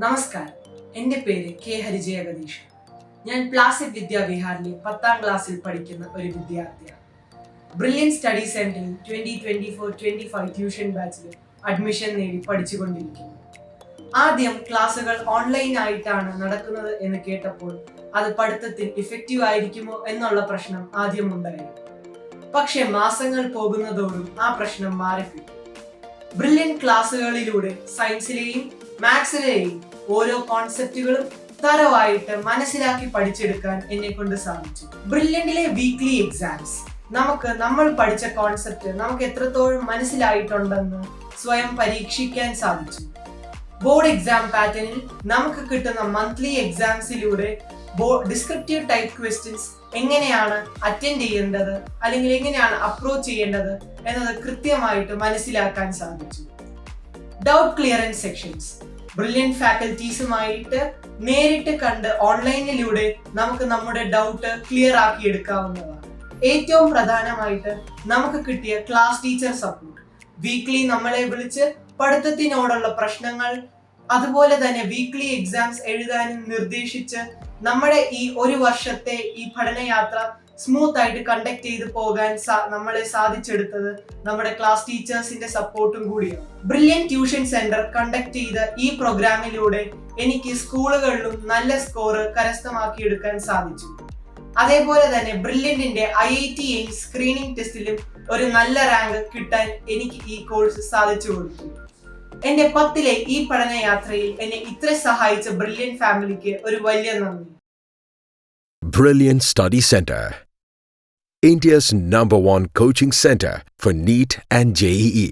നമസ്കാരം, എൻ്റെ പേര് കെ ഹരിജയ ഗതീഷ്. ഞാൻ പ്ലാസിഡ് വിദ്യാവിഹാറിലെ 10ാം ക്ലാസ്സിൽ പഠിക്കുന്ന ഒരു വിദ്യാർത്ഥിയാണ്. ബ്രില്യൻ സ്റ്റഡി സെന്ററിൽ 2024-25 ട്യൂഷൻ ബാച്ചിൽ അഡ്മിഷൻ നേടി പഠിച്ചുകൊണ്ടിരിക്കുന്നു. ആദ്യം ക്ലാസ്സുകൾ ഓൺലൈൻ ആയിട്ടാണ് നടക്കുന്നത് എന്ന് കേട്ടപ്പോൾ അത് പഠിത്തത്തിൽ ഇഫക്റ്റീവ് ആയിരിക്കുമോ എന്നുള്ള പ്രശ്നം ആദ്യം ഉണ്ടായിരുന്നു. പക്ഷെ മാസങ്ങൾ പോകുന്നതോടും ആ പ്രശ്നം മാറിക്കിട്ടും. ബ്രില്യൻ ക്ലാസ്സുകളിലൂടെ സയൻസിലെയും മാത്സിലെയും ഓരോ കോൺസെപ്റ്റുകളും തരവായിട്ട് മനസ്സിലാക്കി പഠിച്ചെടുക്കാൻ എന്നെ കൊണ്ട് സാധിച്ചു. ബ്രില്യന്റിലെ വീക്ക്ലി എക്സാംസ് നമ്മൾ പഠിച്ച കോൺസെപ്റ്റ് നമുക്ക് എത്രത്തോളം മനസ്സിലായിട്ടുണ്ടെന്ന് സ്വയം പരീക്ഷിക്കാൻ സാധിച്ചു. ബോർഡ് എക്സാം പാറ്റേണിൽ നമുക്ക് കിട്ടുന്ന മന്ത്ലി എക്സാംസിലൂടെ ഡിസ്ക്രിപ്റ്റീവ് ടൈപ്പ് ക്വസ്റ്റ്യൻസ് എങ്ങനെയാണ് അറ്റൻഡ് ചെയ്യേണ്ടത് അല്ലെങ്കിൽ എങ്ങനെയാണ് അപ്രോച്ച് ചെയ്യേണ്ടത് എന്നത് കൃത്യമായിട്ട് മനസ്സിലാക്കാൻ സാധിച്ചു. ഡൗട്ട് ക്ലിയറൻസ് സെക്ഷൻസ് ബ്രില്യൻ ഫാക്കൽറ്റീസുമായിട്ട് നേരിട്ട് കണ്ട് ഓൺലൈനിലൂടെ നമുക്ക് നമ്മുടെ ഡൗട്ട് ക്ലിയർ ആക്കി എടുക്കാവുന്നതാണ്. ഏറ്റവും പ്രധാനമായിട്ട് നമുക്ക് കിട്ടിയ ക്ലാസ് ടീച്ചർ സപ്പോർട്ട്. വീക്ക്ലി നമ്മളെ വിളിച്ച് പഠിത്തത്തിനോടുള്ള പ്രശ്നങ്ങൾ അതുപോലെ തന്നെ വീക്ക്ലി എക്സാംസ് എഴുതാനും നിർദ്ദേശിച്ച് നമ്മുടെ ഈ ഒരു വർഷത്തെ ഈ പഠനയാത്ര സ്മൂത്ത് ആയിട്ട് കണ്ടക്ട് ചെയ്ത് പോകാൻ നമ്മളെ സാധിച്ചെടുത്തത് നമ്മുടെ ക്ലാസ് ടീച്ചേഴ്സിന്റെ സപ്പോർട്ടും കൂടിയാണ്. ബ്രില്യൻ ട്യൂഷൻ സെന്റർ കണ്ടക്ട് ചെയ്ത ഈ പ്രോഗ്രാമിലൂടെ എനിക്ക് സ്കൂളുകളിലും നല്ല സ്കോർ കരസ്ഥമാക്കിയെടുക്കാൻ സാധിച്ചു. അതേപോലെ തന്നെ ബ്രില്യന്റിന്റെ IIT എയിംസ് സ്ക്രീനിംഗ് ടെസ്റ്റിലും ഒരു നല്ല റാങ്ക് കിട്ടാൻ എനിക്ക് ഈ കോഴ്സ് സാധിച്ചു കൊടുത്തു. എന്റെ 10ലെ ഈ പഠനയാത്രയിൽ എന്നെ ഇത്ര സഹായിച്ച ബ്രില്യൻ ഫാമിലിക്ക് ഒരു വലിയ നന്ദി. Brilliant Study Center, India's #1 coaching center for NEET and JEE.